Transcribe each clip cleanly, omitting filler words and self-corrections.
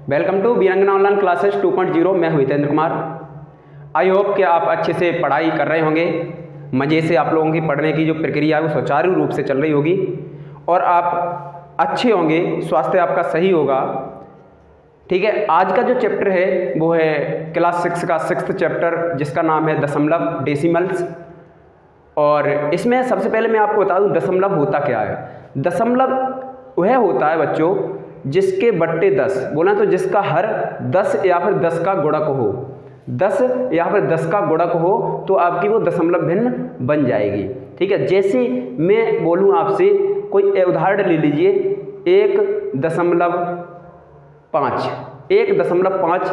Welcome to वीरांगना online classes 2.0। मैं हूं हितेंद्र कुमार। आई होप कि आप अच्छे से पढ़ाई कर रहे होंगे, मज़े से आप लोगों की पढ़ने की जो प्रक्रिया है वो सुचारू रूप से चल रही होगी और आप अच्छे होंगे, स्वास्थ्य आपका सही होगा। ठीक है, आज का जो चैप्टर है वो है क्लास 6 का 6th चैप्टर, जिसका नाम है दशमलव, डेसिमल्स। और इसमें सबसे पहले मैं आपको बता दूं दशमलव होता क्या है। दशमलव वह होता है बच्चों जिसके बट्टे 10, बोला तो जिसका हर 10 या फिर 10 का गुणक हो, 10 या फिर 10 का गुणक हो तो आपकी वो दशमलव भिन्न बन जाएगी। ठीक है, जैसे मैं बोलूँ आपसे, कोई उदाहरण ले लीजिए 1.5, 1.5,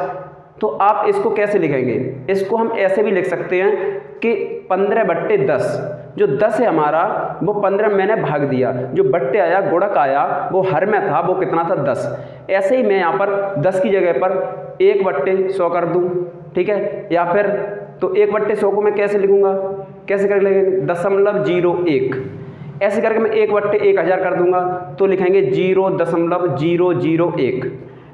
तो आप इसको कैसे लिखेंगे? इसको हम ऐसे भी लिख सकते हैं कि 15/10, जो 10 है हमारा वो 15 मैंने भाग दिया, जो बट्टे आया, गुणक आया, वो हर में था, वो कितना था? 10। ऐसे ही मैं यहाँ पर 10 की जगह पर 1/100 कर दूँ। ठीक है, या फिर तो 1/100 को मैं कैसे लिखूँगा? कैसे कर लेंगे? 0.01। ऐसे करके मैं 1/1000 कर दूंगा तो लिखेंगे 0.001।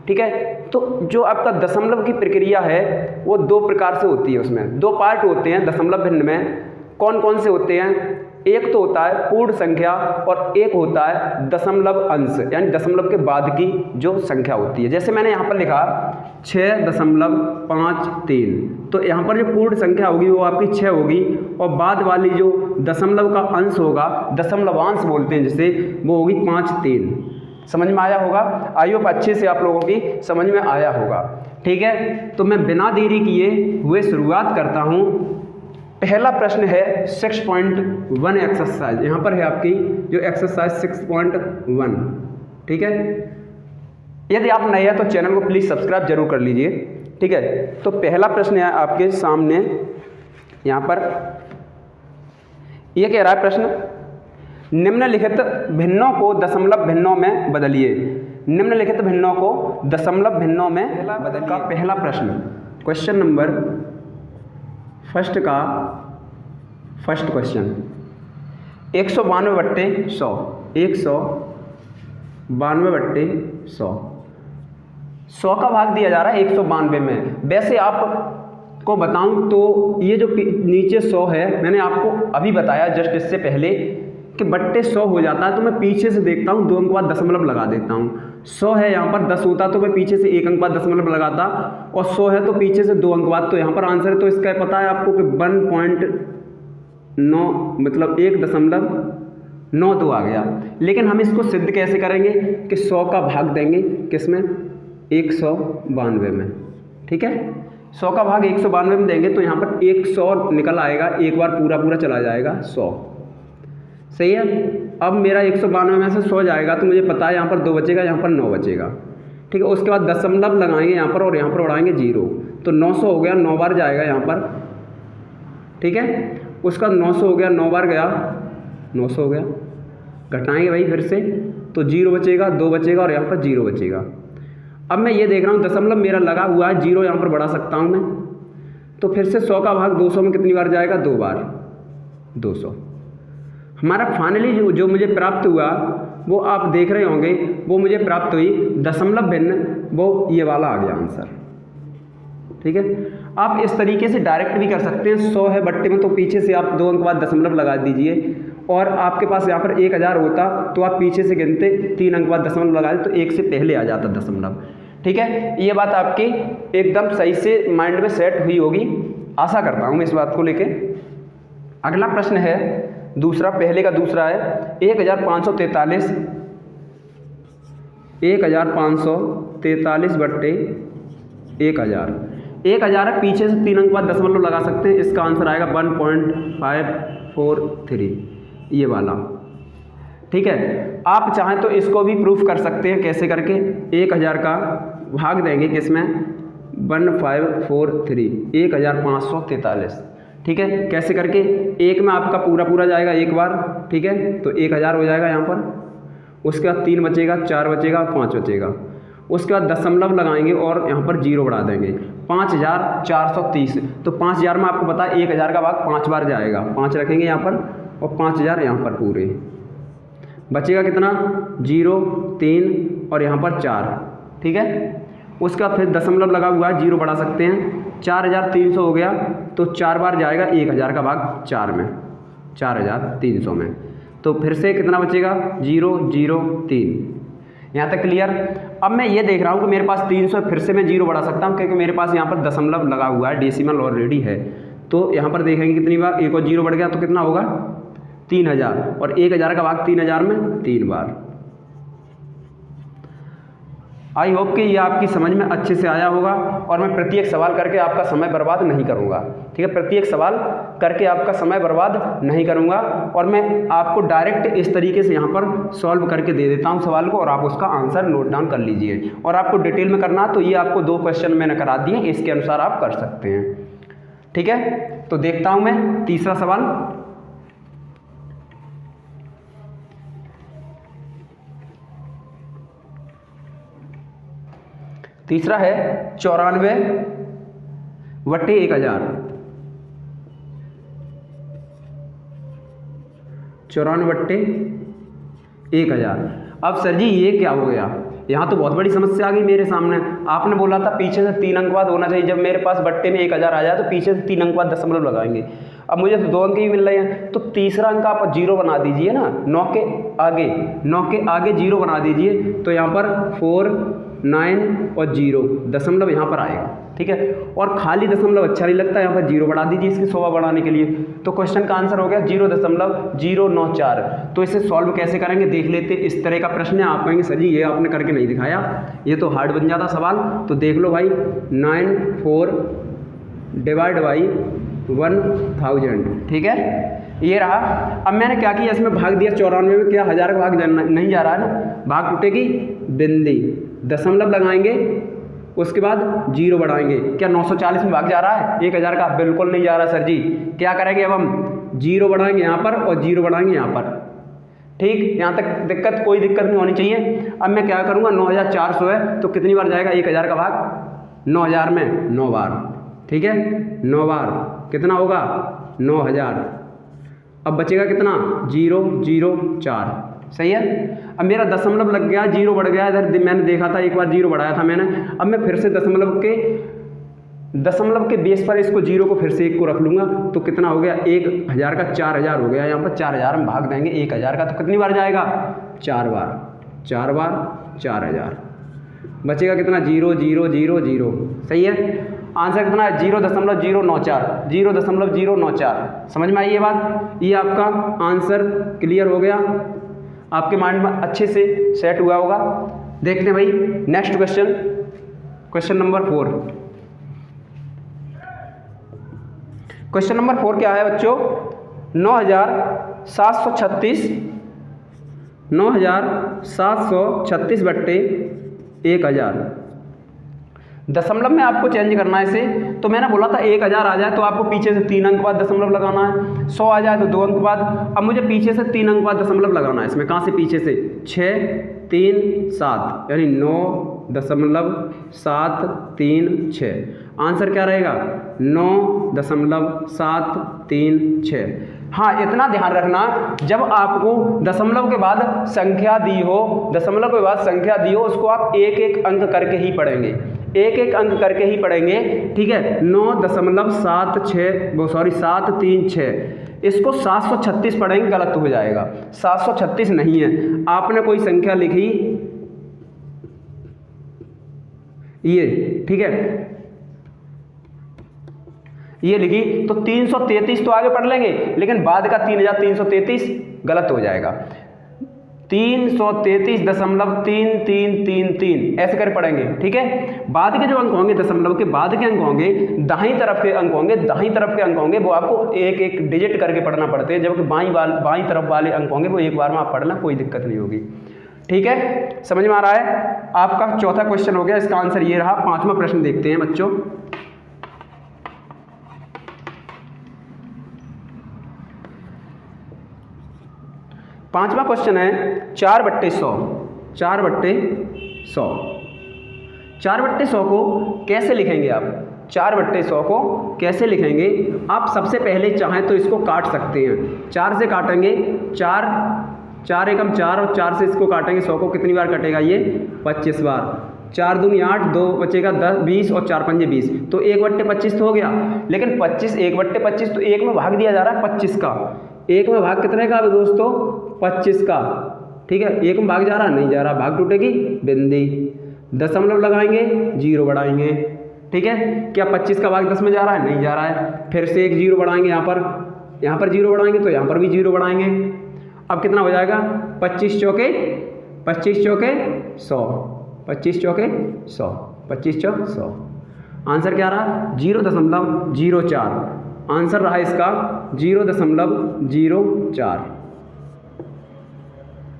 ठीक है, तो जो आपका दशमलव की प्रक्रिया है वो दो प्रकार से होती है। उसमें दो पार्ट होते हैं दशमलव भिन्न में। कौन कौन से होते हैं? एक तो होता है पूर्ण संख्या और एक होता है दशमलव अंश, यानी दशमलव के बाद की जो संख्या होती है। जैसे मैंने यहाँ पर लिखा 6.53, तो यहाँ पर जो पूर्ण संख्या होगी वो आपकी 6 होगी और बाद वाली जो दशमलव का अंश होगा, दशमलवांश बोलते हैं जिसे, वो होगी 5.3। समझ में आया होगा? आई होप अच्छे से आप लोगों की समझ में आया होगा। ठीक है, तो मैं बिना देरी किए हुए शुरुआत करता हूँ। पहला प्रश्न है 6.1 एक्सरसाइज। यहाँ पर है आपकी जो एक्सरसाइज 6.1। ठीक है, यदि आप नए हैं तो चैनल को प्लीज़ सब्सक्राइब जरूर कर लीजिए। ठीक है, तो पहला प्रश्न है आपके सामने। यहाँ पर यह कह रहा है प्रश्न, निम्नलिखित भिन्नों को दशमलव भिन्नों में बदलिए। निम्नलिखित भिन्नों को दशमलव भिन्नों में बदलिए का पहला प्रश्न, क्वेश्चन नंबर फर्स्ट क्वेश्चन 192/100, 192/100, 100 का भाग दिया जा रहा है 192 में। वैसे आपको बताऊं तो ये जो नीचे 100 है, मैंने आपको अभी बताया जस्ट इससे पहले कि बट्टे 100 हो जाता है तो मैं पीछे से देखता हूँ, 2 अंक बाद दशमलव लगा देता हूँ। 100 है, यहाँ पर 10 होता तो मैं पीछे से 1 अंक बाद दशमलव लगाता, और 100 है तो पीछे से 2 अंक बाद। तो यहाँ पर आंसर है, तो इसका पता है आपको कि 1.9 मतलब 1.92 आ गया। लेकिन हम इसको सिद्ध कैसे करेंगे कि 100 का भाग देंगे किसमें? 192 में। ठीक है, 100 का भाग 192 में देंगे तो यहाँ पर 100 निकल आएगा, एक बार पूरा चला जाएगा 100। सही है। अब मेरा 192 में से 100 जाएगा तो मुझे पता है यहाँ पर 2 बचेगा, यहाँ पर 9 बचेगा। ठीक है, उसके बाद दशमलव लगाएंगे यहाँ पर और यहाँ पर उड़ाएंगे 0, तो 900 हो गया, 9 बार जाएगा यहाँ पर। ठीक है, उसका 900 हो गया, 9 बार गया, 900 हो गया, घटाएंगे भाई फिर से, तो 0 बचेगा, 2 बचेगा और यहाँ पर 0 बचेगा। अब मैं ये देख रहा हूँ दशमलव मेरा लगा हुआ है, 0 यहाँ पर बढ़ा सकता हूँ मैं, तो फिर से 100 का भाग 200 में कितनी बार जाएगा? 2 बार, 200। हमारा फाइनली जो मुझे प्राप्त हुआ वो आप देख रहे होंगे, वो मुझे प्राप्त हुई दशमलव भिन्न, वो ये वाला आ गया आंसर। ठीक है, आप इस तरीके से डायरेक्ट भी कर सकते हैं। 100 है बट्टे में तो पीछे से आप 2 अंक बाद दशमलव लगा दीजिए, और आपके पास यहाँ पर 1000 होता तो आप पीछे से गिनते, 3 अंक बाद दशमलव लगा देते तो 1 से पहले आ जाता दशमलव। ठीक है, ये बात आपकी एकदम सही से माइंड में सेट हुई होगी, आशा करता हूँ मैं इस बात को लेके। अगला प्रश्न है दूसरा, पहले का दूसरा है 1543, 1543/1000। 1000 है, पीछे से 3 अंक बाद दशमलव लगा सकते हैं, इसका आंसर आएगा 1.543, ये वाला। ठीक है, आप चाहें तो इसको भी प्रूफ कर सकते हैं। कैसे करके? 1000 का भाग देंगे किसमें? 1543, 1543। ठीक है, कैसे करके? एक में आपका पूरा जाएगा एक बार। ठीक है, तो 1000 हो जाएगा यहाँ पर, उसके बाद 3 बचेगा, 4 बचेगा, 5 बचेगा, उसके बाद दशमलव लगाएंगे और यहाँ पर 0 बढ़ा देंगे, 5430। तो 5000 में आपको पता है 1000 का भाग 5 बार जाएगा, 5 रखेंगे यहाँ पर और 5000 यहाँ पर पूरे, बचेगा कितना? 0, 3 और यहाँ पर 4। ठीक है, उसका फिर दशमलव लगा हुआ है, जीरो बढ़ा सकते हैं। 4300 हो गया, तो 4 बार जाएगा 1000 का भाग 4 में, 4300 में। तो फिर से कितना बचेगा, 003। यहाँ तक क्लियर। अब मैं ये देख रहा हूँ कि मेरे पास 300, फिर से मैं जीरो बढ़ा सकता हूँ क्योंकि मेरे पास यहाँ पर दशमलव लगा हुआ है, डेसिमल ऑलरेडी है। तो यहाँ पर देखेंगे कितनी बार, एक और जीरो बढ़ गया तो कितना होगा 3000, और 1000 का भाग 3000 में 3 बार। आई होप कि ये आपकी समझ में अच्छे से आया होगा, और मैं प्रत्येक सवाल करके आपका समय बर्बाद नहीं करूँगा, ठीक है। प्रत्येक सवाल करके आपका समय बर्बाद नहीं करूँगा, और मैं आपको डायरेक्ट इस तरीके से यहाँ पर सॉल्व करके दे देता हूँ सवाल को, और आप उसका आंसर नोट डाउन कर लीजिए। और आपको डिटेल में करना तो ये आपको 2 क्वेश्चन मैंने करा दिए, इसके अनुसार आप कर सकते हैं, ठीक है। तो देखता हूँ मैं तीसरा सवाल। तीसरा है 94/1000। 94/1000। अब सर जी ये क्या हो गया, यहाँ तो बहुत बड़ी समस्या आ गई मेरे सामने। आपने बोला था पीछे से 3 अंक बाद होना चाहिए, जब मेरे पास बट्टे में 1000 आ जाए तो पीछे से 3 अंक बाद दशमलव लगाएंगे। अब मुझे तो 2 अंक ही मिल रहे हैं, तो तीसरा अंक आप जीरो बना दीजिए ना, 9 के आगे जीरो बना दीजिए, तो यहाँ पर 4, 9 और 0 दशमलव यहाँ पर आएगा, ठीक है। और खाली दशमलव अच्छा नहीं लगता, यहाँ पर जीरो बढ़ा दीजिए इसकी शोभा बढ़ाने के लिए। तो क्वेश्चन का आंसर हो गया 0.094। तो इसे सॉल्व कैसे करेंगे देख लेते। इस तरह का प्रश्न है, आप कहेंगे सर जी ये आपने करके नहीं दिखाया, ये तो हार्ड बन जाता सवाल। तो देख लो भाई, 94 डिवाइड बाई 1000, ठीक है, ये रहा। अब मैंने क्या किया, इसमें भाग दिया 94 में, क्या 1000 का भाग नहीं जा रहा है ना, भाग टूटेगी बिंदी, दशमलव लगाएंगे, उसके बाद जीरो बढ़ाएंगे। क्या 940 में भाग जा रहा है 1000 का? बिल्कुल नहीं जा रहा सर जी। क्या करेंगे अब हम, जीरो बढ़ाएंगे यहाँ पर और जीरो बढ़ाएंगे यहाँ पर, ठीक। यहाँ तक कोई दिक्कत नहीं होनी चाहिए। अब मैं क्या करूँगा, 9400 है तो कितनी बार जाएगा 1000 का भाग, 9000 में 9 बार, ठीक है, 9 बार कितना होगा 9000। अब बचेगा कितना 004, सही है। अब मेरा दशमलव लग गया, जीरो बढ़ गया, इधर मैंने देखा था एक बार जीरो बढ़ाया था मैंने। अब मैं फिर से दशमलव के बेस पर इसको जीरो को फिर से 1 को रख लूँगा, तो कितना हो गया 1000 का 4000 हो गया। यहाँ पर 4000 में भाग देंगे 1000 का, तो कितनी बार जाएगा 4 बार, 4 बार 4000, बचेगा कितना 000, सही है। आंसर कितना है 0.094, 0.094। समझ में आई ये बात, ये आपका आंसर क्लियर हो गया, आपके माइंड में अच्छे से सेट हुआ होगा। देखते हैं भाई next question, question number 4। Question number 4 क्या है बच्चों, 9736 बट्टे 1000। दशमलव में आपको चेंज करना है इसे। तो मैंने बोला था 1000 आ जाए तो आपको पीछे से 3 अंक बाद दशमलव लगाना है, 100 आ जाए तो 2 अंक बाद। अब मुझे पीछे से 3 अंक बाद दशमलव लगाना है इसमें। कहाँ से पीछे से, 6, 3, 7 यानी 9.736। आंसर क्या रहेगा 9.736। हाँ, इतना ध्यान रखना, जब आपको दशमलव के बाद संख्या दी हो, उसको आप एक एक अंक करके ही पढ़ेंगे, ठीक है। 9.736, इसको 736 पढ़ेंगे, गलत हो जाएगा, 736 नहीं है। आपने कोई संख्या लिखी ये, ठीक है, ये लिखी तो 333 तो आगे पढ़ लेंगे, लेकिन बाद का 3333 गलत हो जाएगा। 333.3333 ऐसे कर पढ़ेंगे, ठीक है। बाद के जो अंक होंगे, दशमलव के बाद के अंक होंगे, दाहिनी तरफ के अंक होंगे, वो आपको एक एक डिजिट करके पढ़ना पड़ते हैं, जबकि बाईं तरफ वाले अंक होंगे वो एक बार में आप पढ़ना, कोई दिक्कत नहीं होगी, ठीक है। समझ में आ रहा है। आपका चौथा क्वेश्चन हो गया, इसका आंसर ये रहा। 5वां प्रश्न देखते हैं बच्चों। पांचवा क्वेश्चन है 4/100। 4/100 को कैसे लिखेंगे आप? 4/100 को कैसे लिखेंगे आप? सबसे पहले चाहें तो इसको काट सकते हैं, 4 से काटेंगे, 4 एकम 4 और 4 से इसको काटेंगे, 100 को कितनी बार कटेगा ये 25 बार। 4 दूनी 8, 2 बचेगा 10 20 और 4 पंजे 20, तो 1/25 तो हो गया। लेकिन 25 1/25 तो 1 में भाग दिया जा रहा है 25 का। 1 में भाग कितने का दोस्तों? 25 का। ठीक है, 1 में भाग जा रहा नहीं जा रहा, भाग टूटेगी बिंदी। दशमलव लगाएंगे, 0 बढ़ाएंगे। ठीक है, क्या 25 का भाग 10 में जा रहा है? नहीं जा रहा है। फिर से एक 0 बढ़ाएंगे, यहाँ पर 0 बढ़ाएंगे तो यहाँ पर भी 0 बढ़ाएंगे। अब कितना हो जाएगा? 25 चौके 100, 25 चौके 100, 25 चौक 100। आंसर क्या रहा? 0.04। आंसर रहा इसका 0.04।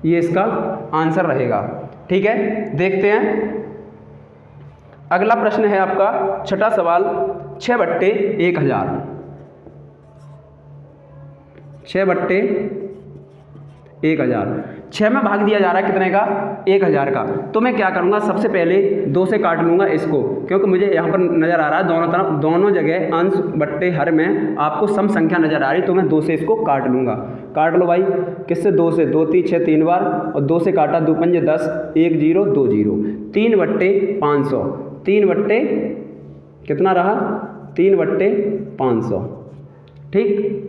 ये इसका आंसर रहेगा। ठीक है, देखते हैं अगला प्रश्न है आपका छठा सवाल। 6/1000, 6/1000, 6 में भाग दिया जा रहा है कितने का? 1000 का। तो मैं क्या करूँगा, सबसे पहले 2 से काट लूँगा इसको, क्योंकि मुझे यहाँ पर नज़र आ रहा है दोनों तरफ, दोनों जगह अंश बट्टे हर में आपको सम संख्या नज़र आ रही, तो मैं 2 से इसको काट लूँगा। काट लो भाई, किससे? 2 से। 2 3 6 3 बार, और 2 से काटा, 2 पंजे 10, 1 0 2 0, 3/500, 3 कितना रहा? 3/500। ठीक,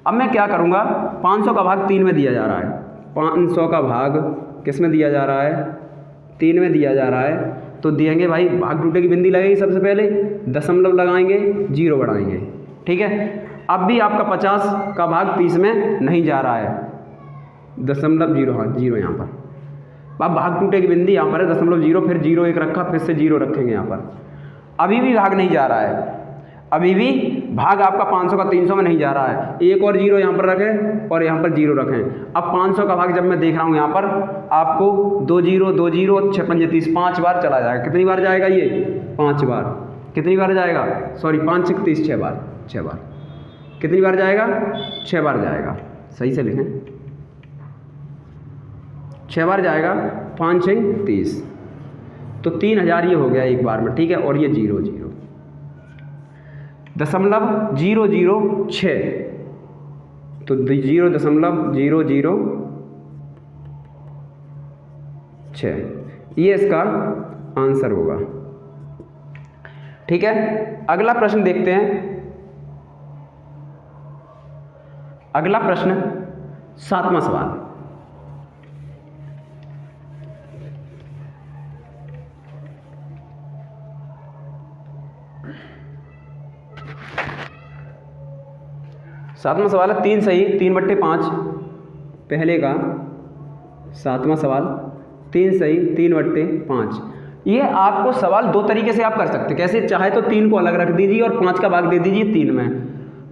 अब मैं क्या करूँगा, 500 का भाग 3 में दिया जा रहा है। 500 का भाग किस में दिया जा रहा है? 3 में दिया जा रहा है। तो दिएंगे भाई, भाग टूटे की बिंदी लगेगी सबसे पहले, दशमलव लगाएंगे, 0 बढ़ाएंगे। ठीक है, अब भी आपका 50 का भाग 30 में नहीं जा रहा है, दशमलव 0, हाँ 0 यहाँ पर। अब भाग टूटे की बिंदी यहाँ पर है, दशमलव 0, फिर 0 1 रखा, फिर से 0 रखेंगे यहाँ पर। अभी भी भाग नहीं जा रहा है, अभी भी भाग आपका 500 का 300 में नहीं जा रहा है। 1 और 0 यहाँ पर रखें और यहाँ पर 0 रखें। अब 500 का भाग जब मैं देख रहा हूँ यहाँ पर आपको 2 0 2 0, 6 पंजे 30, 5 बार चला जाएगा। कितनी बार जाएगा ये? 5 बार। कितनी बार जाएगा? सॉरी, 5 6 30, 6 बार, 6 बार। कितनी बार जाएगा? 6 बार जाएगा। सही से लिखें, 6 बार जाएगा, 5 6 30, तो 3000 ये हो गया एक बार में। ठीक है, और ये 0 0 दशमलव 006, तो 0.006 ये इसका आंसर होगा। ठीक है, अगला प्रश्न देखते हैं। अगला प्रश्न 7वां सवाल। सातवां सवाल है 3 सही 3/5। पहले का 7वां सवाल 3 सही 3/5। ये आपको सवाल 2 तरीके से आप कर सकते हैं। कैसे? चाहे तो 3 को अलग रख दीजिए और 5 का भाग दे दीजिए 3 में,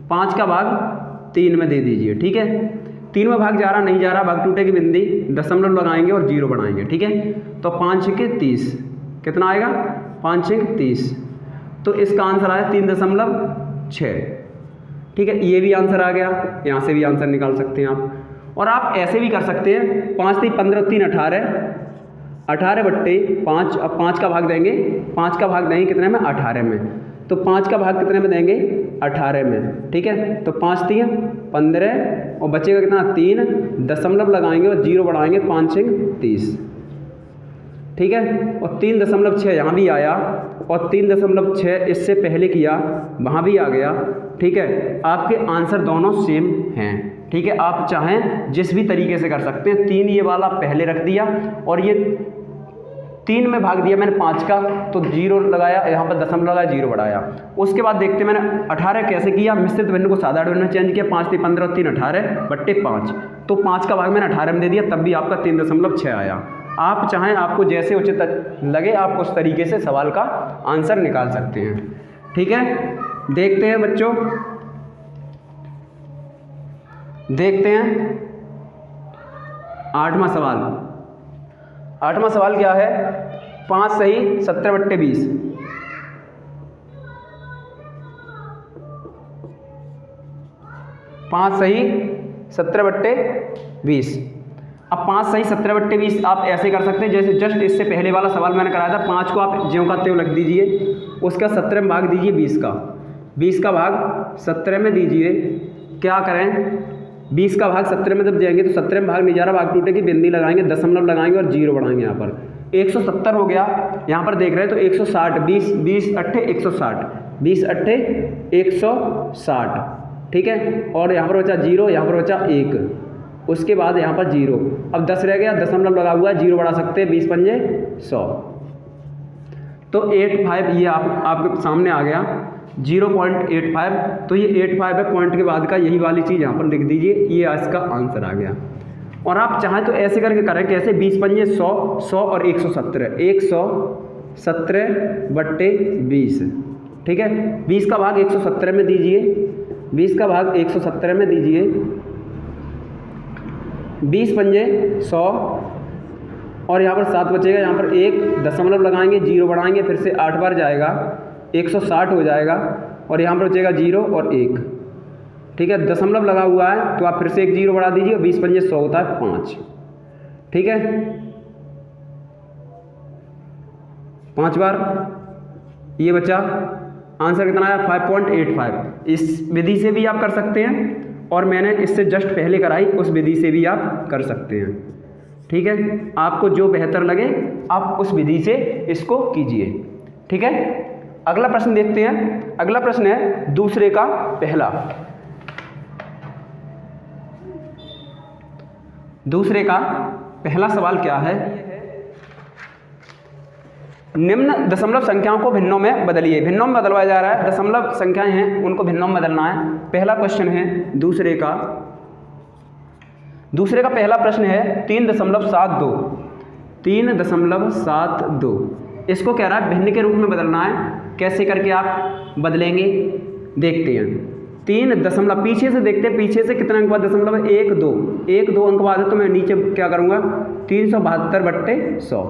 5 का भाग 3 में दे दीजिए। ठीक है, 3 में भाग जा रहा नहीं जा रहा, भाग टूटे की बिंदी, दशमलव लगाएंगे और 0 बढ़ाएंगे। ठीक है, तो 5 6 30, कितना आएगा? 5 6 30, तो इसका आंसर आया 3.6। ठीक है, ये भी आंसर आ गया, यहाँ से भी आंसर निकाल सकते हैं आप। और आप ऐसे भी कर सकते हैं, 5 3 15 3 18, 18/5। अब 5 का भाग देंगे, 5 का भाग देंगे कितने में? 18 में। तो 5 का भाग कितने में देंगे? 18 में। ठीक है, तो 5 3 15 और बचेगा कितना? 3, दशमलव लगाएंगे और 0 बढ़ाएंगे, 5 6 30। ठीक है, और 3.6 यहाँ भी आया, और 3.6 इससे पहले किया, वहाँ भी आ गया। ठीक है, आपके आंसर दोनों सेम हैं। ठीक है, आप चाहें जिस भी तरीके से कर सकते हैं। 3 ये वाला पहले रख दिया, और ये 3 में भाग दिया मैंने 5 का, तो 0 लगाया, यहाँ पर दशमलव लगाया, 0 बढ़ाया। उसके बाद देखते मैंने 18 कैसे किया, मिश्रित भिन्न को साधारण भिन्न में चेंज किया, 5 3 15 3 18/5, तो 5 का भाग मैंने 18 में दे दिया, तब भी आपका 3.6 आया। आप चाहें, आपको जैसे उचित लगे आप उस तरीके से सवाल का आंसर निकाल सकते हैं। ठीक है, देखते हैं बच्चों, देखते हैं 8वां सवाल। 8वां सवाल क्या है? 5 सही 17/20, 5 सही 17/20। अब 5 सही 17/20 आप ऐसे कर सकते हैं, जैसे जस्ट इससे पहले वाला सवाल मैंने कराया था। 5 को आप ज्यों का त्यों रख दीजिए, उसका 17 में भाग दीजिए 20 का, 20 का भाग 17 में दीजिए। क्या करें? 20 का भाग 17 में जब जाएंगे तो 17 में भाग नहीं जा रहा, भाग टूटे की बिंदी लगाएंगे, दशमलव लगाएंगे और 0 बढ़ाएंगे यहाँ पर। 170 हो गया, यहाँ पर देख रहे हैं तो 160, 20 अट्ठे 160, 20 अट्ठे 160, ठीक है। और यहाँ पर बचा 0, यहाँ पर बचा 1, उसके बाद यहाँ पर 0, अब 10 रह गया, दशमलव लगा हुआ है, 0 बढ़ा सकते हैं, 20 पंजे 100, तो 85 ये आपके सामने आ गया 0.85। तो ये 85 है, पॉइंट के बाद का यही वाली चीज़ यहाँ पर लिख दीजिए, ये इसका आंसर आ गया। और आप चाहें तो ऐसे करके करें, कैसे, 20 पंजे 100, 100 और 117, 117/20, ठीक है। 20 का भाग 117 में दीजिए, 20 का भाग 117 में दीजिए, 20 पंजे 100 और यहाँ पर 7 बचेगा, यहाँ पर 1 दशमलव लगाएंगे, 0 बढ़ाएंगे, फिर से 8 बार जाएगा, 160 हो जाएगा, और यहाँ पर बचेगा 0 और 1, ठीक है। दशमलव लगा हुआ है तो आप फिर से एक 0 बढ़ा दीजिए, 20 पंजे 100 होता है 5, ठीक है। 5 बार ये बचा, आंसर कितना आया 5.85। इस विधि से भी आप कर सकते हैं और मैंने इससे जस्ट पहले कराई उस विधि से भी आप कर सकते हैं, ठीक है। आपको जो बेहतर लगे आप उस विधि से इसको कीजिए, ठीक है। अगला प्रश्न देखते हैं। अगला प्रश्न है दूसरे का पहला। दूसरे का पहला सवाल क्या है, निम्न दशमलव संख्याओं को भिन्नों में बदलिए। भिन्नों में बदलवाया जा रहा है, दशमलव संख्याएं हैं उनको भिन्नों में बदलना है। पहला क्वेश्चन है दूसरे का पहला प्रश्न है 3.72, 3.72, इसको कह रहा है भिन्न के रूप में बदलना है। कैसे करके आप बदलेंगे देखते हैं। 3 दशमलव, पीछे से देखते हैं, पीछे से कितना अंक बाद दशमलव है, 1 2 अंक बाद है, तो मैं नीचे क्या करूँगा 372/100।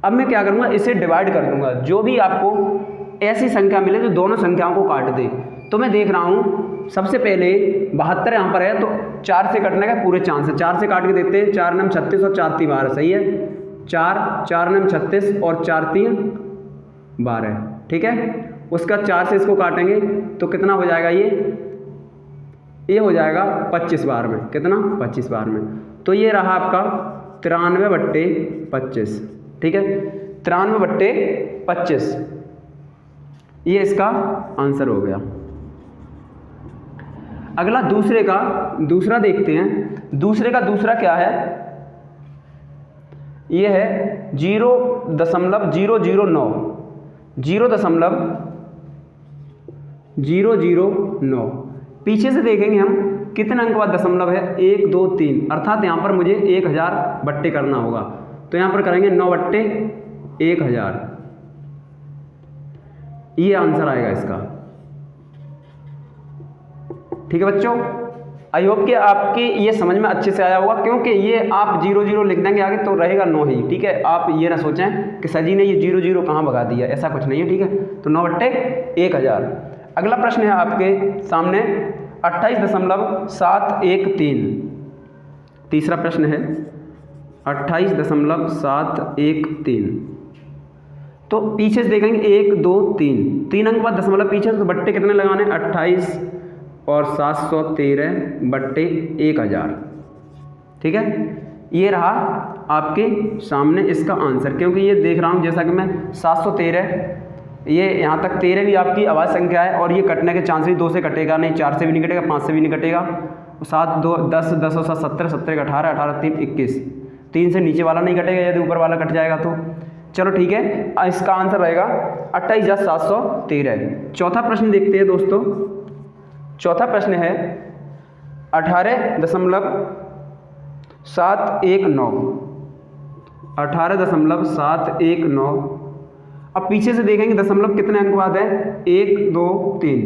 अब मैं क्या करूँगा, इसे डिवाइड कर दूंगा। जो भी आपको ऐसी संख्या मिले जो दोनों संख्याओं को काट दे, तो मैं देख रहा हूँ सबसे पहले 72 यहाँ पर है, तो 4 से कटने का पूरे चांस है। 4 से काट के देते हैं, 4 9 36 और 4 3 12, सही है। 4 9 36 और 4 3 12, ठीक है। उसका 4 से इसको काटेंगे तो कितना हो जाएगा, ये हो जाएगा 25 बार में। कितना 25 बार में। तो ये रहा आपका 93/25, ठीक है। 93/25 ये इसका आंसर हो गया। अगला दूसरा देखते हैं। दूसरे का दूसरा क्या है, ये है 0.009, 0.009। पीछे से देखेंगे हम कितने अंक बाद दशमलव है, 1 2 3, अर्थात यहाँ पर मुझे 1000 बट्टे करना होगा। तो यहाँ पर करेंगे 9/1000, ये आंसर आएगा इसका, ठीक है बच्चों। आई होप कि आपके ये समझ में अच्छे से आया होगा, क्योंकि ये आप 0 0 लिख देंगे आगे तो रहेगा 9 ही, ठीक है। आप ये ना सोचें कि सर जी ने ये 0 0 कहाँ भगा दिया, ऐसा कुछ नहीं है, ठीक है। तो 9/1000। अगला प्रश्न है आपके सामने 28.713। तीसरा प्रश्न है 28.713। तो पीछे से देखेंगे 1 2 3 अंक बाद दशमलव पीछे से, तो बट्टे कितने लगाने, 28 और 713/1000, ठीक है। ये रहा आपके सामने इसका आंसर। क्योंकि ये देख रहा हूँ जैसा कि मैं 713, ये यहाँ तक 13 भी आपकी आवाज़ संख्या है, और ये कटने के चांस ही 2 से कटेगा नहीं, 4 से भी नहीं कटेगा, 5 से भी नहीं कटेगा। 7 2 10 10 और 7 17, 17 18 18 3 21, 3 से नीचे वाला नहीं कटेगा, यदि ऊपर वाला कट जाएगा तो। चलो ठीक है, इसका आंसर रहेगा 28,713। चौथा प्रश्न देखते हैं दोस्तों। चौथा प्रश्न है 18.719, 18.719। अब पीछे से देखेंगे दशमलव कितने अंक बाद है, 1 2 3,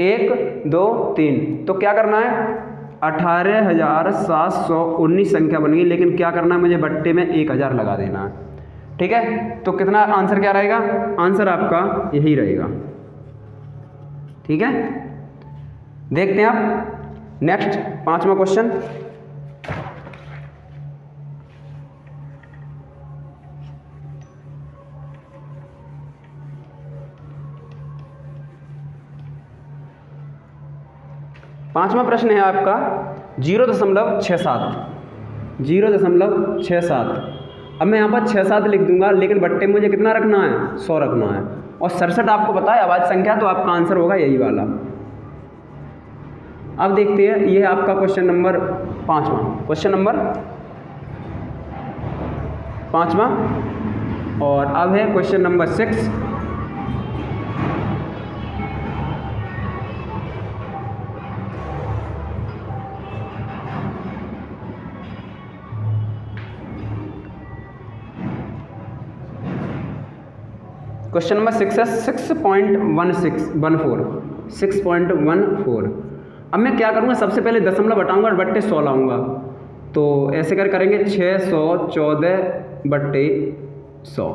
1 2 3। तो क्या करना है, 18,719 संख्या बनेगी, लेकिन क्या करना है मुझे, बट्टे में 1000 लगा देना है, ठीक है। तो कितना आंसर क्या रहेगा, आंसर आपका यही रहेगा, ठीक है। देखते हैं आप नेक्स्ट 5वां क्वेश्चन। पांचवा प्रश्न है आपका 0.67, 0.67। अब मैं यहाँ पर 6-7 लिख दूंगा, लेकिन बट्टे में मुझे कितना रखना है, 100 रखना है। और 67 आपको पता है अभाज्य संख्या, तो आपका आंसर होगा यही वाला। अब देखते हैं, ये है आपका क्वेश्चन नंबर 5वां, क्वेश्चन नंबर 5वां। और अब है क्वेश्चन नंबर 6। क्वेश्चन नंबर 6 है 6.14। अब मैं क्या करूँगा, सबसे पहले दशमलव हटाऊंगा और बट्टे 100 लाऊंगा। तो ऐसे करेंगे 614/100।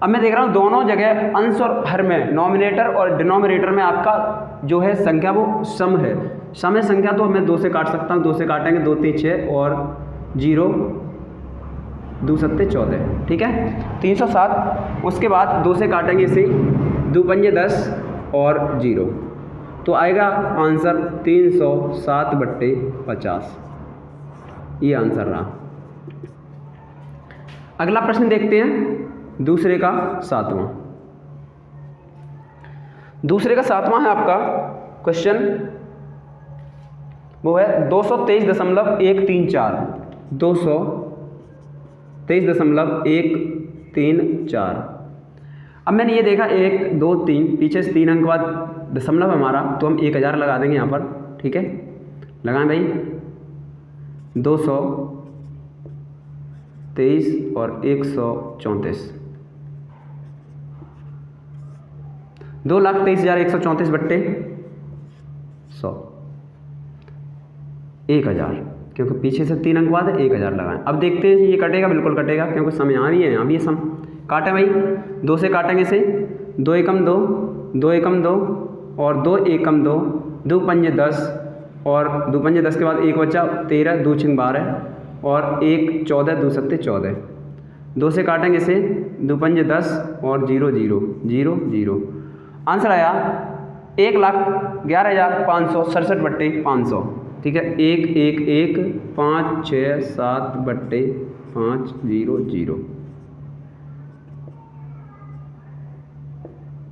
अब मैं देख रहा हूँ दोनों जगह अंश और हर में, नॉमिनेटर और डिनोमिनेटर में आपका जो है संख्या वो सम है। सम है संख्या, तो मैं 2 से काट सकता हूँ, 2 से काटेंगे 2 3 6 और 0 2 7 14, ठीक है 307। उसके बाद 2 से काटेंगे इसे, 2 पंजे 10 और 0, तो आएगा आंसर 307/50। ये आंसर रहा। अगला प्रश्न देखते हैं, दूसरे का 7वां। दूसरे का 7वां है आपका क्वेश्चन, वो है 223.134। 223.134। अब मैंने ये देखा 1 2 3, पीछे से 3 अंक बाद दशमलव हमारा, तो हम 1000 लगा देंगे यहाँ पर, ठीक है। लगाएं भाई, 223 और 134, 2,23,134/100, 1000, क्योंकि पीछे से 3 अंक बाद 1000 लगाएं। अब देखते हैं ये कटेगा, बिल्कुल कटेगा, क्योंकि सम यहाँ भी है, यहाँ भी है सम। काटें भाई, 2 से काटेंगे इसे, 2 एकम 2, 2 एकम 2 और 2 एकम 2, 2 पंजे 10 और 2 पंजे 10 के बाद 1 बचा 13, 2 छिंग 12 और 1 14, 2 सत्ते 14। 2 से काटेंगे इसे, 2 पंजे 10 और 0 0 0 0। आंसर आया 1,11,567/500, ठीक है। 1 1 1 5 6 7/500।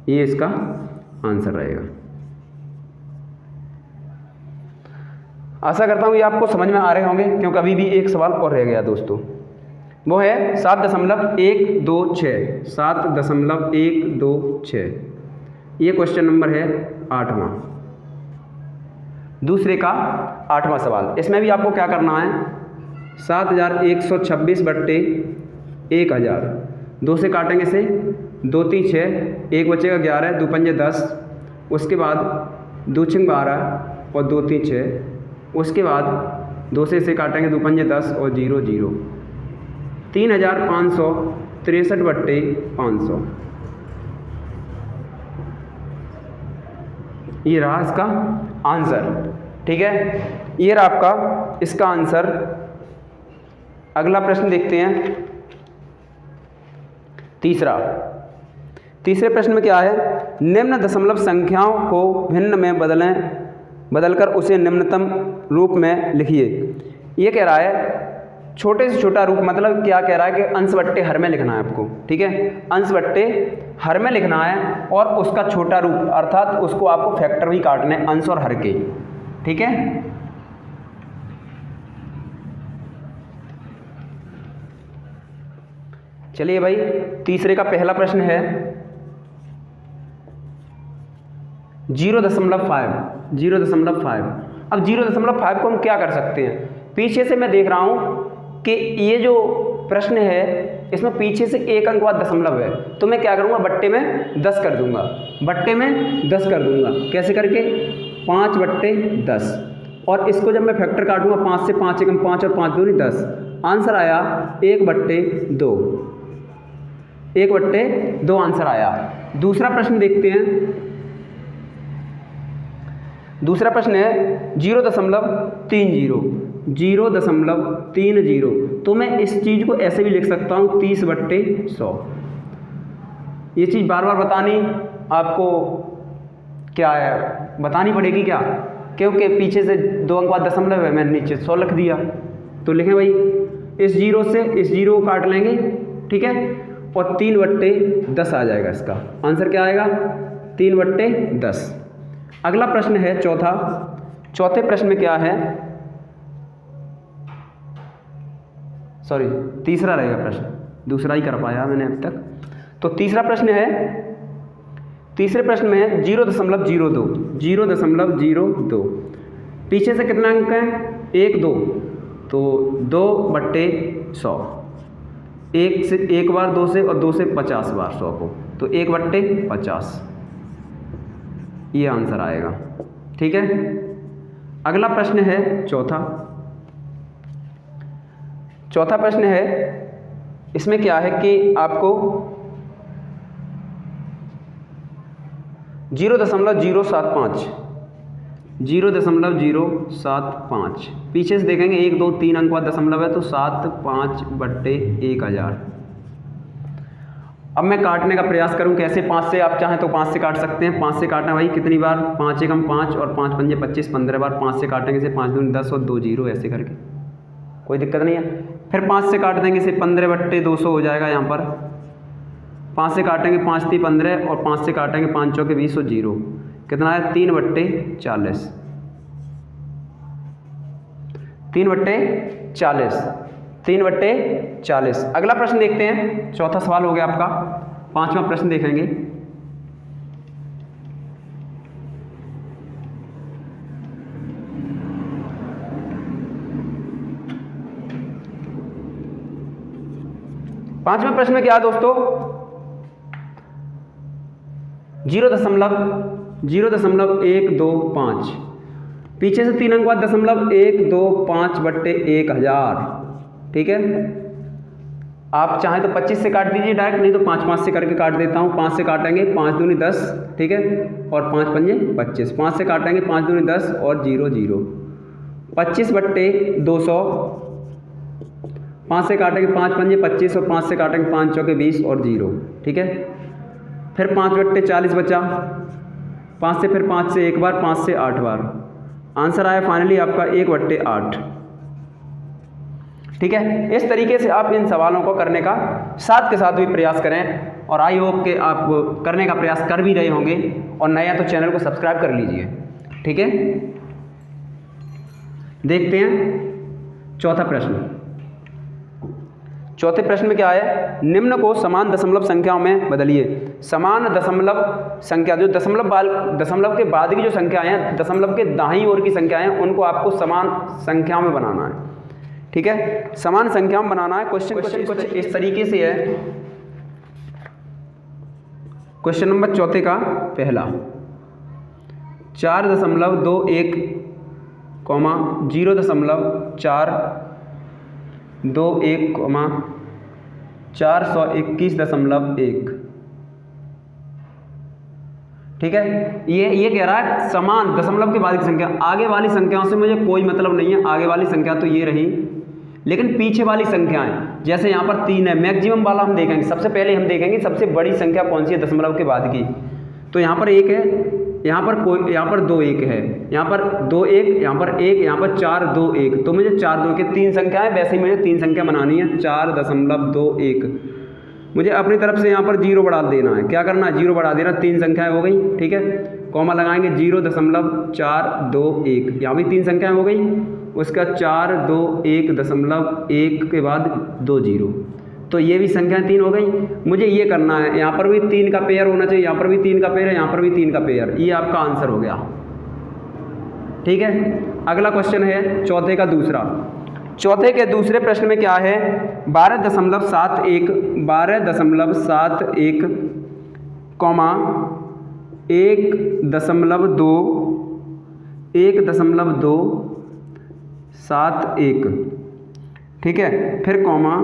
ये इसका आंसर रहेगा। आशा करता हूँ ये आपको समझ में आ रहे होंगे, क्योंकि अभी भी एक सवाल और रह गया दोस्तों, वो है 7.126। 7.126, ये क्वेश्चन नंबर है 8वां, दूसरे का 8वां सवाल। इसमें भी आपको क्या करना है, 7126/1000। 2 से काटेंगे इसे, 2 3 6, 1 बचेगा 11, 2 पंजे 10, उसके बाद 2 छिंग 12 और 2 3 6, उसके बाद 2 से इसे काटेंगे, 2 पंजे 10 और 0 0, 3,563/500। ये रहा इसका आंसर, ठीक है। ये रहा आपका इसका आंसर। अगला प्रश्न देखते हैं, तीसरे प्रश्न में क्या है, निम्न दशमलव संख्याओं को भिन्न में बदलकर उसे निम्नतम रूप में लिखिए। ये कह रहा है छोटे से छोटा रूप, मतलब क्या कह रहा है कि अंश बट्टे हर में लिखना है आपको, ठीक है। अंश बट्टे हर में लिखना है और उसका छोटा रूप, अर्थात उसको आपको फैक्टर भी काटने अंश और हर के, ठीक है। चलिए भाई, तीसरे का पहला प्रश्न है 0.5। अब 0.5 को हम क्या कर सकते हैं, पीछे से मैं देख रहा हूं कि ये जो प्रश्न है इसमें पीछे से 1 अंक बाद दशमलव है, तो मैं क्या करूंगा, बट्टे में 10 कर दूंगा। कैसे करके, 5/10। और इसको जब मैं फैक्टर काटूंगा, 5 से 5 एकम 5 और 5 दूनी 10। आंसर आया 1/2। 1/2 आंसर आया। दूसरा प्रश्न देखते हैं। दूसरा प्रश्न है 0.30। तो मैं इस चीज़ को ऐसे भी लिख सकता हूँ 30/100। ये चीज़ बार बार बतानी आपको क्या है, बतानी पड़ेगी क्या, क्योंकि पीछे से 2 अंक बाद दशमलव है, मैंने नीचे 100 लिख दिया। तो लिखें भाई इस जीरो से इस जीरो को काट लेंगे, ठीक है, और 3/10 आ जाएगा। इसका आंसर क्या आएगा? 3/10। अगला प्रश्न है चौथा। चौथे प्रश्न में क्या है, सॉरी तीसरा रहेगा प्रश्न, दूसरा ही कर पाया मैंने अब तक। तो तीसरा प्रश्न है, तीसरे प्रश्न में है 0.02, 0.02। पीछे से कितना अंक है? 1 2, तो 2/100, 1 से 1 बार 2 से और 2 से 50 बार 100 को, तो 1/50 ये आंसर आएगा। ठीक है, अगला प्रश्न है चौथा। चौथा प्रश्न है, इसमें क्या है कि आपको 0.075, 0.075 पीछे से देखेंगे 1 2 3 अंक बाद दशमलव है, तो 7/5/1000। अब मैं काटने का प्रयास करूं कैसे? 5 से आप चाहें तो 5 से काट सकते हैं। 5 से काटना भाई कितनी बार? 5 एकम 5 और 5 पंजे 25, 15 बार 5 से काटेंगे से 5 दूनी 10 और 2 जीरो ऐसे करके, कोई दिक्कत नहीं है। फिर 5 से काट देंगे से 15/200 हो जाएगा। यहाँ पर 5 से काटेंगे 5 3 15 और 5 से काटेंगे 5 चौके 20 और जीरो, कितना है? 3/40, 3/40, 3/40। अगला प्रश्न देखते हैं। चौथा सवाल हो गया आपका। पांचवा प्रश्न देखेंगे। पांचवें प्रश्न में क्या है दोस्तों? 0.125, पीछे से 3 अंक बाद दशमलव 125/1000। ठीक है, आप चाहें तो 25 से काट दीजिए डायरेक्ट, नहीं तो 5 से करके काट देता हूँ। 5 से काटेंगे 5 दूनी 10, ठीक है, और 5 पंजे 25। 5 से काटेंगे 5 दूनी 10 और जीरो जीरो, 25/200। 5 से काटेंगे 5 पंजे 25 और 5 से काटेंगे 5 चौके 20 और जीरो, ठीक है। फिर 5/40 बचा। 5 से फिर 5 से एक बार, 5 से 8 बार। आंसर आया फाइनली आपका 1/8। ठीक है, इस तरीके से आप इन सवालों को करने का साथ के साथ भी प्रयास करें, और आई होप कि आप करने का प्रयास कर भी रहे होंगे, और नया तो चैनल को सब्सक्राइब कर लीजिए। ठीक है, देखते हैं चौथा प्रश्न। चौथे प्रश्न में क्या है? निम्न को समान दशमलव संख्याओं में बदलिए। समान दशमलव संख्या, जो दशमलव के बाद की जो संख्याएं हैं, दशमलव के दाईं ओर की संख्याएं हैं, उनको आपको समान संख्याओं में बनाना है। ठीक है, समान संख्याओं में बनाना है। क्वेश्चन कुछ इस तरीके से है। क्वेश्चन नंबर चौथे का पहला, 4.21, 0.421, 421.1। ठीक है, ये कह रहा है समान दशमलव के बाद की संख्या। आगे वाली संख्याओं से मुझे कोई मतलब नहीं है, आगे वाली संख्या तो ये रही, लेकिन पीछे वाली संख्याएं, जैसे यहाँ पर 3 है, मैक्सिमम वाला हम देखेंगे। सबसे पहले हम देखेंगे सबसे बड़ी संख्या कौन सी है दशमलव के बाद की। तो यहाँ पर 1 है, यहाँ पर 2 1 है, यहाँ पर 2 1, यहाँ पर 1, यहाँ पर 4 2 1। तो मुझे 4 2 के 3 संख्या है, वैसे ही मुझे 3 संख्या बनानी है। 4.21, मुझे अपनी तरफ से यहाँ पर 0 बढ़ा देना है। क्या करना है? 0 बढ़ा देना, 3 संख्याएं हो गई। ठीक है, कॉमा लगाएंगे 0.421, यहाँ भी 3 संख्याएं हो गई। उसका 421.1 के बाद 2 जीरो, तो ये भी संख्या 3 हो गई। मुझे ये करना है, यहाँ पर भी 3 का पेयर होना चाहिए, यहाँ पर भी 3 का पेयर है, यहाँ पर भी 3 का पेयर। ये आपका आंसर हो गया। ठीक है, अगला क्वेश्चन है चौथे का दूसरा। चौथे के दूसरे प्रश्न में क्या है? 12.71, 12.71, 1.271। ठीक है, फिर कॉमा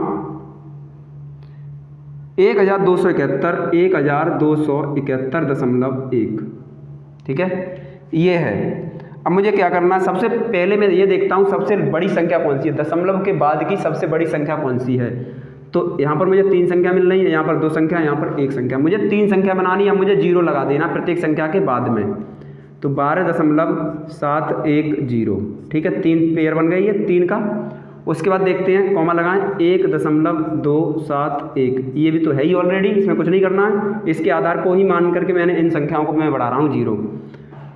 1271, 1271.1। ठीक है, ये है। अब मुझे क्या करना है? सबसे पहले मैं ये देखता हूँ सबसे बड़ी संख्या कौन सी है, दशमलव के बाद की सबसे बड़ी संख्या कौन सी है। तो यहाँ पर मुझे 3 संख्या मिल रही है, यहाँ पर 2 संख्या, यहाँ पर 1 संख्या। मुझे 3 संख्या बनानी है, मुझे 0 लगा देना प्रत्येक संख्या के बाद में। तो 12.710। ठीक है, 3 पेयर बन गई है 3 का। उसके बाद देखते हैं कॉमा लगाएं 1.271, ये भी तो है ही ऑलरेडी, इसमें कुछ नहीं करना है। इसके आधार को ही मान करके मैंने इन संख्याओं को मैं बढ़ा रहा हूँ 0,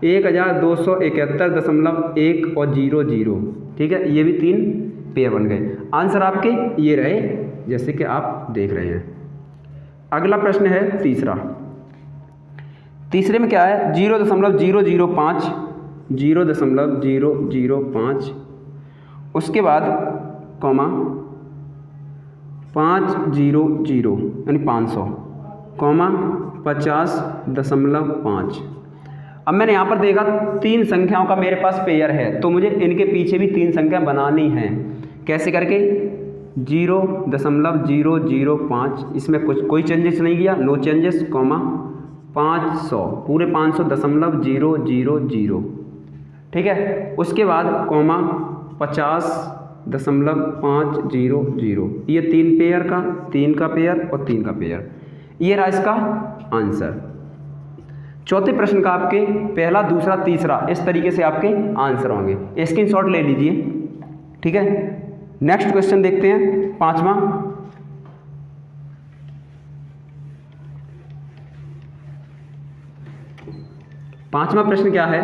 1271.1 और 00, ठीक है। ये भी 3 पेयर बन गए। आंसर आपके ये रहे जैसे कि आप देख रहे हैं। अगला प्रश्न है तीसरा। तीसरे में क्या है 0.005, 0.005, उसके बाद कॉमा 500 यानी 500, कॉमा 50.5। अब मैंने यहाँ पर देखा 3 संख्याओं का मेरे पास पेयर है, तो मुझे इनके पीछे भी 3 संख्या बनानी है। कैसे करके 0.005, इसमें कोई चेंजेस नहीं किया, नो चेंजेस, कॉमा 500, पूरे 500.000, ठीक है। उसके बाद कॉमा 50.500, ये 3 पेयर का, 3 का पेयर और 3 का पेयर, ये रहा इसका आंसर। चौथे प्रश्न का आपके पहला, दूसरा, तीसरा इस तरीके से आपके आंसर होंगे। स्क्रीनशॉट ले लीजिए, ठीक है। नेक्स्ट क्वेश्चन देखते हैं, पांचवा। पांचवा प्रश्न क्या है,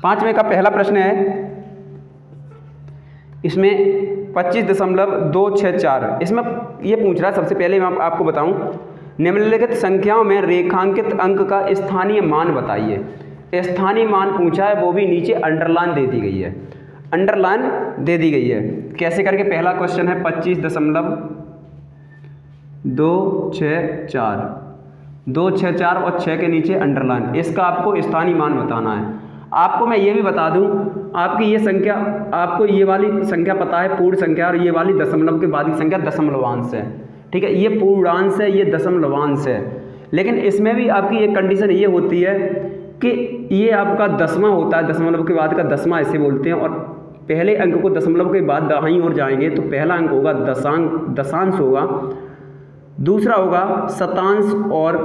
पांचवें का पहला प्रश्न है, इसमें 25.264, इसमें ये पूछ रहा है। सबसे पहले मैं आपको बताऊं, निम्नलिखित संख्याओं में रेखांकित अंक का स्थानीय मान बताइए। स्थानीय मान पूछा है, वो भी नीचे अंडरलाइन दे दी गई है, अंडरलाइन दे दी गई है। कैसे करके पहला क्वेश्चन है 25.264, 264 और 6 के नीचे अंडरलाइन, इसका आपको स्थानीय मान बताना है। आपको मैं ये भी बता दूं, आपकी ये संख्या, आपको ये वाली संख्या पता है पूर्ण संख्या, और ये वाली दशमलव के बाद की संख्या दशमलवांश है, ठीक है। ये पूर्णांश है, ये दशमलवांश है, लेकिन इसमें भी आपकी एक कंडीशन ये होती है कि ये आपका दसवां होता है, दशमलव के बाद का दसवां ऐसे बोलते हैं, और पहले अंक को दशमलव के बाद दाईं ओर जाएंगे तो पहला अंक होगा दशांश होगा, दूसरा होगा शतांश, और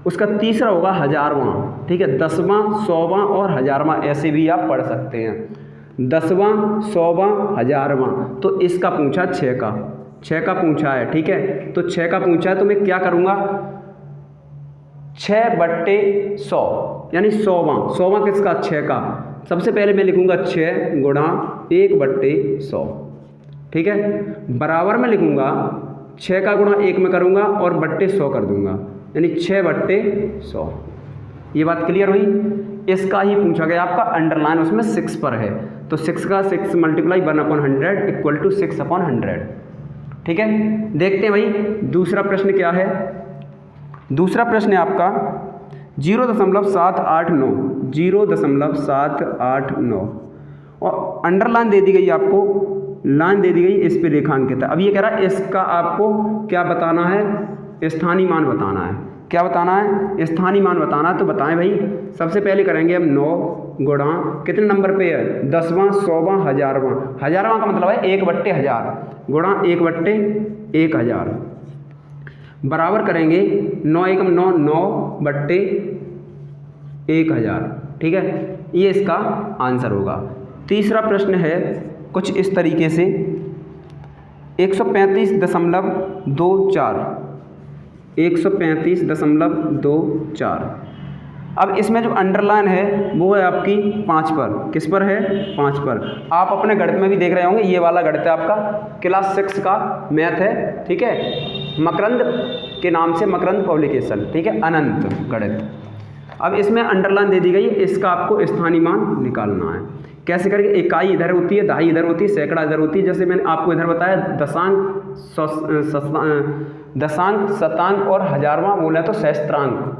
उसका तीसरा होगा हजारवां, ठीक है। 10वां, 100वां और हजारवां ऐसे भी आप पढ़ सकते हैं, 10वां, 100वां, हजारवां। तो इसका पूछा 6 का पूछा है, ठीक है। तो 6 का पूछा है, तो मैं क्या करूँगा 6/100 यानी 100वां किसका 6 का। सबसे पहले मैं लिखूँगा 6 गुणा 1/100, ठीक है। बराबर में लिखूँगा 6 का गुणा 1 में करूँगा और बट्टे 100 कर दूँगा, यानी 6/100। ये बात क्लियर हुई। इसका ही पूछा गया आपका, अंडरलाइन उसमें 6 पर है, तो 6 का 6 मल्टीप्लाई 1/100 इक्वल टू 6/100, ठीक है। देखते हैं भाई दूसरा प्रश्न क्या है। दूसरा प्रश्न है आपका 0.789, 0.789 और अंडरलाइन दे दी गई, आपको लाइन दे दी गई, इस पे रेखांकित है। अब ये कह रहा है इसका आपको क्या बताना है, स्थानीय मान बताना है। क्या बताना है, स्थानीय मान बताना है। तो बताएं भाई, सबसे पहले करेंगे हम 9 गुणा कितने नंबर पे है, 10वां, 100वां, हजारवां। हजारवां का मतलब है 1/1000 गुणा 1/1000 बराबर करेंगे 9 एकम 9, 9/1000, ठीक है। ये इसका आंसर होगा। तीसरा प्रश्न है कुछ इस तरीके से 135.24, 135.24। अब इसमें जो अंडरलाइन है वो है आपकी 5 पर। किस पर है, 5 पर। आप अपने गणित में भी देख रहे होंगे, ये वाला गणित है आपका क्लास 6 का मैथ है, ठीक है। मकरंद के नाम से, मकरंद पब्लिकेशन, ठीक है, अनंत गणित। अब इसमें अंडरलाइन दे दी गई है, इसका आपको स्थानीय मान निकालना है। कैसे करके, इकाई इधर होती है, दहाई इधर होती है, सैकड़ा इधर होती है। जैसे मैंने आपको इधर बताया दशांक, शतांक और हजारवां बोला तो सहस्त्रांक।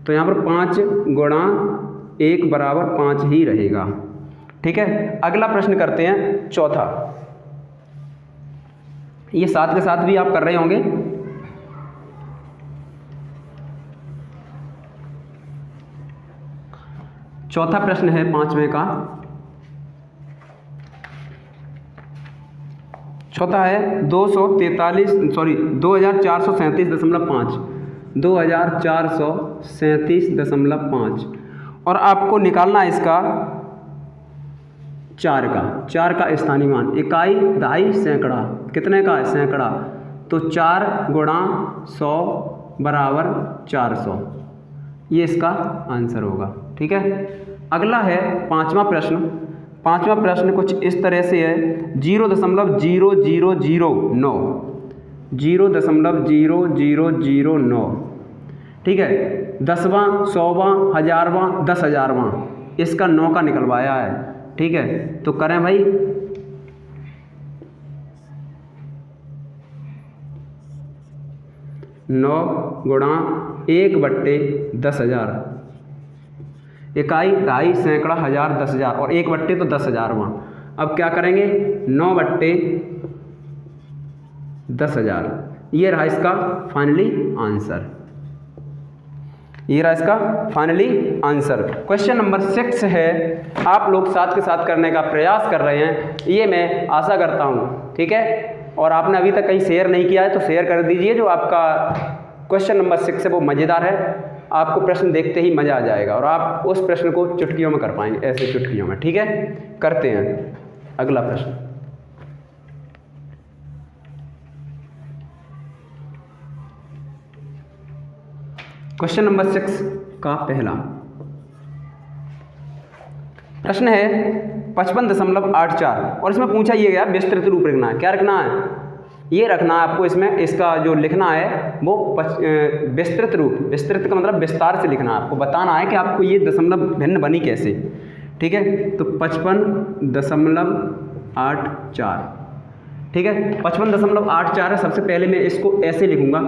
तो यहाँ पर 5 गुणा 1 बराबर 5 ही रहेगा, ठीक है। अगला प्रश्न करते हैं चौथा। ये साथ के साथ भी आप कर रहे होंगे। चौथा प्रश्न है 5वें का, चौथा है 2437.5, 2437.5 और आपको निकालना है इसका 4 का स्थानीय मान। इकाई, दहाई, सैकड़ा, कितने का है? सैकड़ा। तो 4 गुणा 100 बराबर 400, ये इसका आंसर होगा। ठीक है। अगला है पांचवा प्रश्न। पांचवा प्रश्न कुछ इस तरह से है, 0.0009, 0.0009। ठीक है। 10वां, 100वां, 1000वां, 10,000वां, इसका 9 का निकलवाया है। ठीक है। तो करें भाई, नौ गुणा 1/10,000, इकाई, दहाई, सैकड़ा, हजार, 10,000 और 1/, तो 10,000वां। अब क्या करेंगे? 9/10,000, ये रहा इसका फाइनली आंसर। ये रहा इसका फाइनली आंसर। क्वेश्चन नंबर 6 है, आप लोग साथ के साथ करने का प्रयास कर रहे हैं, ये मैं आशा करता हूँ। ठीक है। और आपने अभी तक कहीं शेयर नहीं किया है तो शेयर कर दीजिए। जो आपका क्वेश्चन नंबर 6 है वो मज़ेदार है, आपको प्रश्न देखते ही मज़ा आ जाएगा और आप उस प्रश्न को चुटकियों में कर पाएंगे, ऐसे चुटकियों में। ठीक है। करते हैं अगला प्रश्न। क्वेश्चन नंबर 6 का पहला प्रश्न है 55.84 और इसमें पूछा ये गया विस्तृत रूप रखना है। क्या रखना है? ये रखना है आपको। इसमें इसका जो लिखना है वो विस्तृत रूप, विस्तृत का मतलब विस्तार से लिखना है। आपको बताना है कि आपको ये दशमलव भिन्न बनी कैसे। ठीक है। तो 55.84। ठीक है। 55.84 है। सबसे पहले मैं इसको ऐसे लिखूंगा।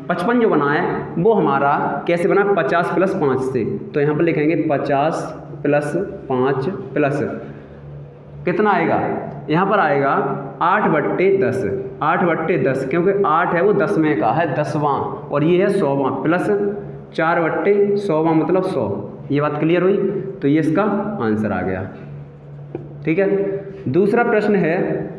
55 जो बना है वो हमारा कैसे बना? 50 + 5 से। तो यहाँ पर लिखेंगे 50 + 5 प्लस कितना आएगा? यहाँ पर आएगा 8/10, 8/10, क्योंकि 8 है वो 10वें का है, 10वां, और ये है 100वां, प्लस 4/100वां मतलब 100। ये बात क्लियर हुई? तो ये इसका आंसर आ गया। ठीक है। दूसरा प्रश्न है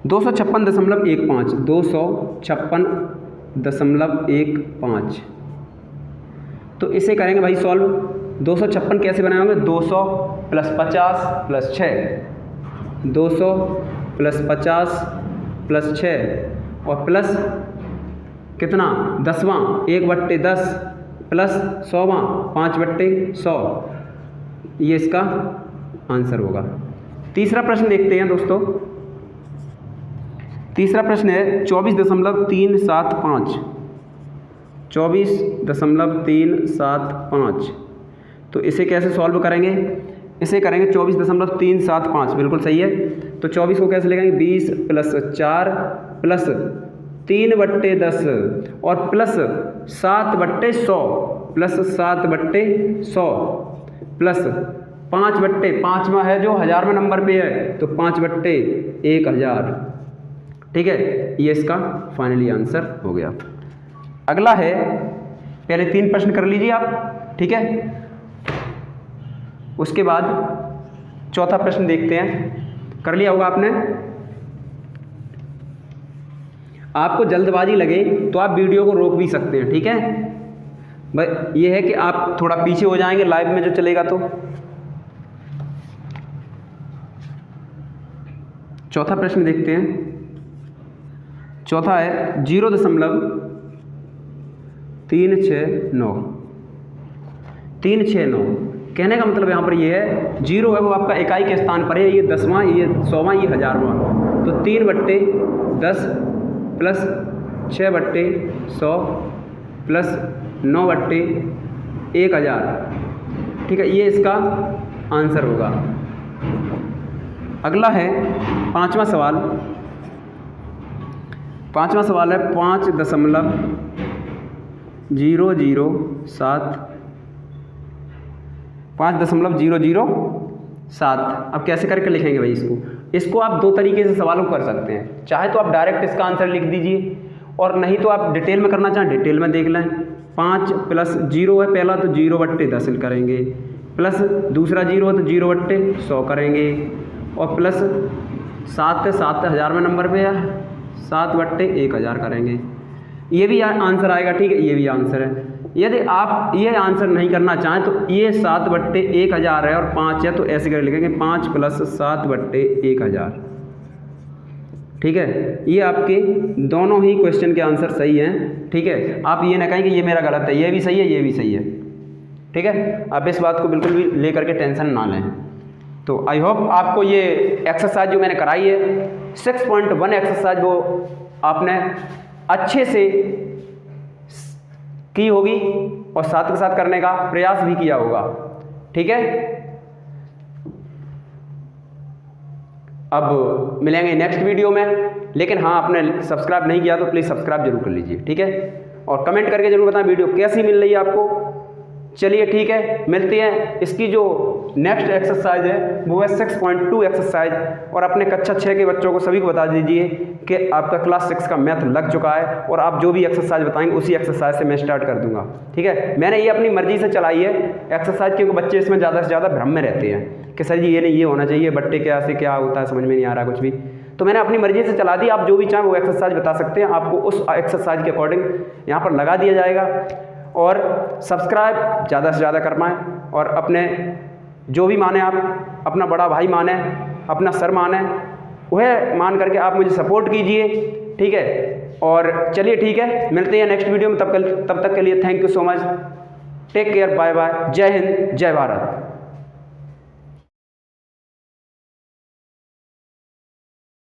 256.15, 256.15। तो इसे करेंगे भाई सॉल्व। 256 कैसे बनाएंगे? 200 + 50 + 6, 200 + 50 + 6 और प्लस कितना? 10वां, 1/10 प्लस 100वां, 5/100। ये इसका आंसर होगा। तीसरा प्रश्न देखते हैं दोस्तों। तीसरा प्रश्न है 24.375, 24.375। तो इसे कैसे सॉल्व करेंगे? इसे करेंगे 24.375, बिल्कुल सही है। तो 24 को कैसे लिखेंगे? 20 + 4 प्लस 3/10 और प्लस 7/100 प्लस 7/100 प्लस 5/5वां है जो 1000वें नंबर पे है, तो 5/1000। ठीक है। ये इसका फाइनली आंसर हो गया। अगला है, पहले 3 प्रश्न कर लीजिए आप। ठीक है। उसके बाद चौथा प्रश्न देखते हैं। कर लिया होगा आपने। आपको जल्दबाजी लगे तो आप वीडियो को रोक भी सकते हैं। ठीक है। भाई ये है कि आप थोड़ा पीछे हो जाएंगे लाइव में जो चलेगा। तो चौथा प्रश्न देखते हैं। चौथा है 0.369, 369। कहने का मतलब यहाँ पर ये है, 0 है वो आपका इकाई के स्थान पर है, ये 10वां, ये 100वां, ये 1000वां। तो 3/10 प्लस 6/100 प्लस 9/1000। ठीक है। ये इसका आंसर होगा। अगला है पांचवा सवाल। पांचवा सवाल है 5.007, 5.007। अब कैसे करके लिखेंगे भाई इसको? इसको आप 2 तरीके से सवालों को कर सकते हैं। चाहे तो आप डायरेक्ट इसका आंसर लिख दीजिए, और नहीं तो आप डिटेल में करना चाहें डिटेल में देख लें। 5 + 0 है पहला, तो 0/10 करेंगे, प्लस दूसरा 0 है तो 0/100 करेंगे, और प्लस 7 है, 7 1000वें नंबर पे है, 7/1000 करेंगे। ये भी आंसर आएगा। ठीक है। ये भी आंसर है। यदि आप ये आंसर नहीं करना चाहें तो ये 7/1000 है और 5 है, तो ऐसे कर लिखेंगे 5 + 7/1000। ठीक है, ये आपके दोनों ही क्वेश्चन के आंसर सही हैं। ठीक है, आप ये ना कहें कि ये मेरा गलत है, ये भी सही है, ये भी सही है। ठीक है, आप इस बात को बिल्कुल भी लेकर के टेंशन ना लें। तो आई होप आपको ये एक्सरसाइज जो मैंने कराई है 6.1 एक्सरसाइज वो आपने अच्छे से की होगी और साथ के साथ करने का प्रयास भी किया होगा। ठीक है, अब मिलेंगे नेक्स्ट वीडियो में, लेकिन हाँ, आपने सब्सक्राइब नहीं किया तो प्लीज़ सब्सक्राइब जरूर कर लीजिए। ठीक है, और कमेंट करके जरूर बताएं वीडियो कैसी मिल रही है आपको। चलिए ठीक है, मिलते हैं। इसकी जो नेक्स्ट एक्सरसाइज है वो है 6.2 एक्सरसाइज, और अपने कक्षा 6 के बच्चों को सभी को बता दीजिए कि आपका क्लास 6 का मैथ लग चुका है, और आप जो भी एक्सरसाइज बताएंगे उसी एक्सरसाइज से मैं स्टार्ट कर दूंगा। ठीक है, मैंने ये अपनी मर्जी से चलाई है एक्सरसाइज, क्योंकि बच्चे इसमें ज़्यादा से ज़्यादा भ्रम में रहते हैं कि सर जी ये नहीं, ये होना चाहिए, बट्टे क्या से क्या होता है, समझ में नहीं आ रहा कुछ भी। तो मैंने अपनी मर्जी से चला दी। आप जो भी चाहें वो एक्सरसाइज बता सकते हैं, आपको उस एक्सरसाइज के अकॉर्डिंग यहाँ पर लगा दिया जाएगा। और सब्सक्राइब ज़्यादा से ज़्यादा कर पाएँ, और अपने जो भी माने आप, अपना बड़ा भाई माने, अपना सर माने, वह मान करके आप मुझे सपोर्ट कीजिए। ठीक है, और चलिए ठीक है, मिलते हैं नेक्स्ट वीडियो में। तब तक के लिए thank you so much, take care, bye bye, जय हिंद, जय भारत।